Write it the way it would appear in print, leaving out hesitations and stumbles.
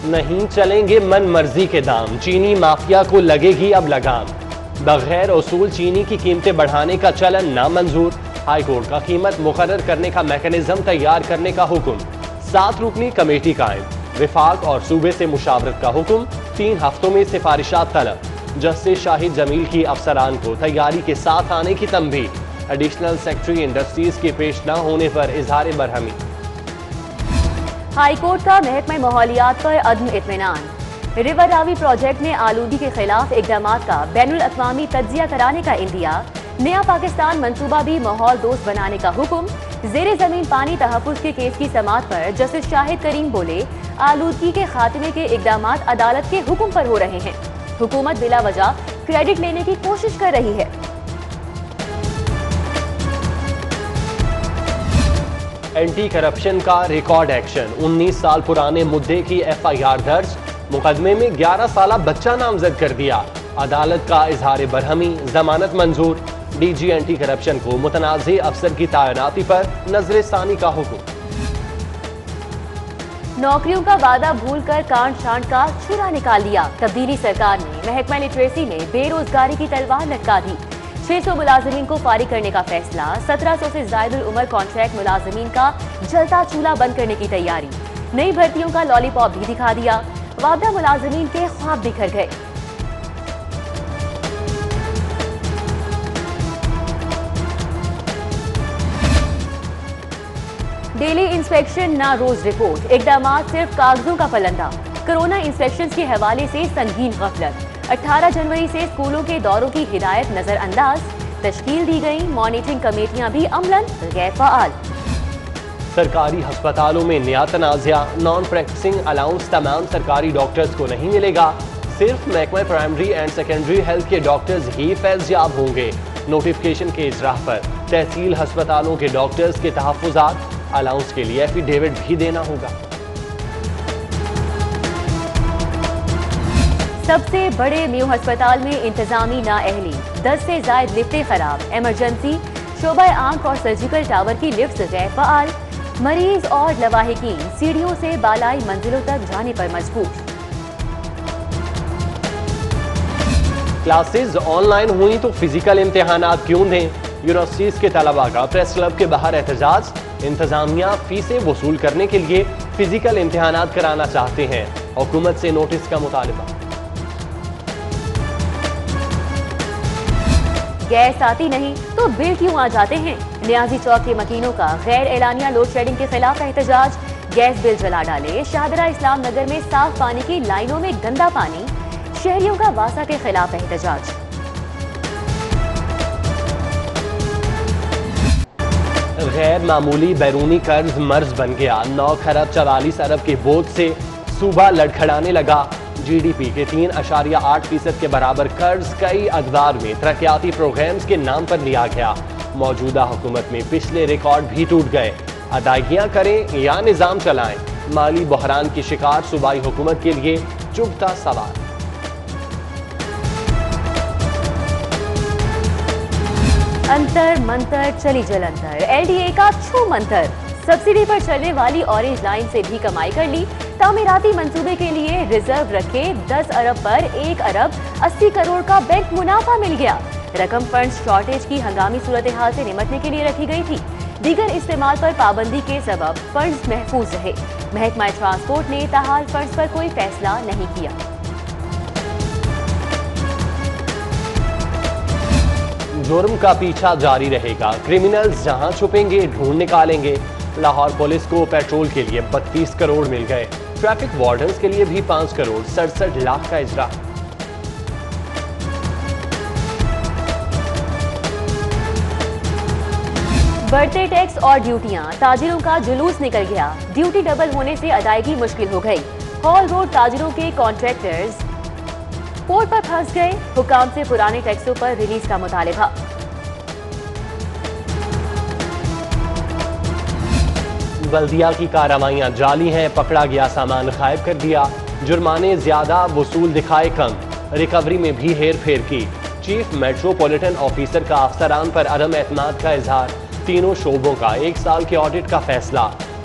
نہیں چلیں گے من مرضی کے دام، چینی مافیا کو لگے گی اب لگام، بغیر اصول چینی کی قیمتیں بڑھانے کا چلن نامنظور، ہائی کورٹ کا قیمت مقرر کرنے کا میکانزم تیار کرنے کا حکم، 7 رکنی کمیٹی قائم، وفاق اور صوبے سے مشاورت کا حکم، 3 ہفتوں میں سفارشات طلب، جسٹس شاہد جمیل کی افسران کو تیاری کے ساتھ آنے کی تنبیہ، ایڈیشنل سیکرٹری انڈسٹریز کے پیش نہ ہونے پر اظہار برہمی۔ ہائی کورٹ کا محکمہ ماحولیات پر عدم اطمینان، ریور راوی پروجیکٹ میں آلودگی کے خلاف اقدامات کا بین الاقوامی تجزیہ کرانے کا عندیہ، نیا پاکستان منصوبہ بھی ماحول دوست بنانے کا حکم، زیر زمین پانی تحفظ کے کیس کی سماعت پر جسٹس شاہد کریم بولے آلودگی کے خاتمے کے اقدامات عدالت کے حکم پر ہو رہے ہیں، حکومت بلا وجہ کریڈٹ لینے کی کوشش کر رہی ہے۔ اینٹی کرپشن کا ریکارڈ ایکشن، 19 سال پرانے مدعے کی ایف آئی آر درج، مقدمے میں 11 سالہ بچہ نامزد کر دیا، عدالت کا اظہار برہمی، ضمانت منظور، ڈی جی اینٹی کرپشن کو متنازع افسر کی تعیناتی پر نظر ثانی کا حکم۔ نوکریوں کا وعدہ بھول کر کانٹ چھانٹ کا چھرا نکال لیا، تبدیلی سرکار نے محکمہ لٹریسی میں بے روزگاری کی تلوار لٹکا دی، 600 ملازمین کو فارغ کرنے کا فیصلہ، 1700 سے زائد العمر کانٹریکٹ ملازمین کا جلتا چولہا بند کرنے کی تیاری، نئی بھرتیوں کا لالی پاپ بھی دکھا دیا، وعدہ ملازمین کے خواب بکھر گئے۔ ڈیلی انسپیکشن نہ روز رپورٹ، اقدامات صرف کاغذوں کا پلندہ، کرونا انسپیکشنز کے حوالے سے سنگین غفلت، 18 جنوری سے اسکولوں کے دوروں کی ہدایت نظر انداز، تشکیل دی گئی مانیٹرنگ کمیٹیاں بھی عملاً غیر فعال۔ سرکاری ہسپتالوں میں نیا تنازعہ، نان پریکٹسنگ الاؤنس تمام سرکاری ڈاکٹرز کو نہیں ملے گا، صرف محکمہ پرائمری اینڈ سیکنڈری ہیلتھ کے ڈاکٹرز ہی فیض یاب ہوں گے، نوٹیفکیشن کے اجراء پر تحصیل ہسپتالوں کے ڈاکٹرز کے تحفظات، الاؤنس کے لیے ایفیڈیوٹ بھی دینا ہوگا۔ سب سے بڑے میو ہسپتال میں انتظامی نااہلی، 10 سے زائد لفٹیں خراب، ایمرجنسی، شعبہ آنکھ اور سرجیکل ٹاور کی لفٹس غیر فعال، مریض اور لواحقین سیڑھیوں سے بالائی منزلوں تک جانے پر مجبور۔ کلاسز آن لائن ہوئیں تو فزیکل امتحانات کیوں دیں؟ یونیورسٹیز کے طلباء کا پریس کلب کے باہر احتجاج، انتظامیہ فیسیں وصول کرنے کے لیے فزیکل امتحانات کرانا چاہتے ہیں، حکومت سے نوٹس کا مطالبہ۔ گیس آتی نہیں تو بل کیوں آ جاتے ہیں؟ نیازی چوک کے مکینوں کا غیر اعلانیہ لوڈ شیڈنگ کے خلاف احتجاج، گیس بل جلا ڈالے، شاہدرہ اسلام نگر میں صاف پانی کی لائنوں میں گندا پانی، شہریوں کا واسا کے خلاف احتجاج۔ غیر معمولی بیرونی قرض مرض بن گیا، 9 خرب 44 ارب کے بوجھ سے صوبہ لڑکھڑانے لگا، جی ڈی پی کے 3.8% کے برابر قرض کئی ادوار میں ترقیاتی پروگرامز کے نام پر لیا گیا، موجودہ حکومت میں پچھلے ریکارڈ بھی ٹوٹ گئے، ادائیگیاں کریں یا نظام چلائیں، مالی بحران کی شکار صوبائی حکومت کے لیے چبھتا سوال۔ انتر منتر چلی جلنتر، ایل ڈی اے کا چھو منتر، سبسڈی پر چلنے والی اورنج لائن سے بھی کمائی کر لی، تعمیراتی منصوبے کے لیے ریزرو رکھے 10 ارب پر 1 ارب 80 کروڑ کا بینک منافع مل گیا، رقم فنڈز شارٹیج کی ہنگامی صورتحال سے نمٹنے کے لیے رکھی گئی تھی، دیگر استعمال پر پابندی کے سبب فنڈز محفوظ رہے، محکمہ ٹرانسپورٹ نے تاحال فنڈز پر کوئی فیصلہ نہیں کیا۔ جرم کا پیچھا جاری رہے گا، کرمنلز جہاں چھپیں گے ڈھونڈ نکالیں گے، لاہور پولیس کو پیٹرول کے لیے 32 کروڑ مل گئے، ٹریفک وارڈنز کے لیے بھی 5 کروڑ 67 لاکھ کا اجرا۔ بڑھتے ٹیکس اور ڈیوٹیاں، تاجروں کا جلوس نکل گیا، ڈیوٹی ڈبل ہونے سے ادائیگی مشکل ہو گئی، ہال روڈ تاجروں کے کانٹریکٹرز پورٹ پر پھنس گئے، حکام سے پرانے ٹیکسوں پر ریلیز کا مطالبہ۔ بلدیہ کی کارروائیاں جعلی ہیں، پکڑا گیا سامان غائب کر دیا، جرمانے زیادہ وصول دکھائے کم، ریکوری میں بھی ہیر پھیر کی، چیف میٹروپولیٹن آفیسر کا افسران پر عدم اعتماد کا اظہار، تینوں شعبوں کا 1 سال کے آڈٹ کا فیصلہ،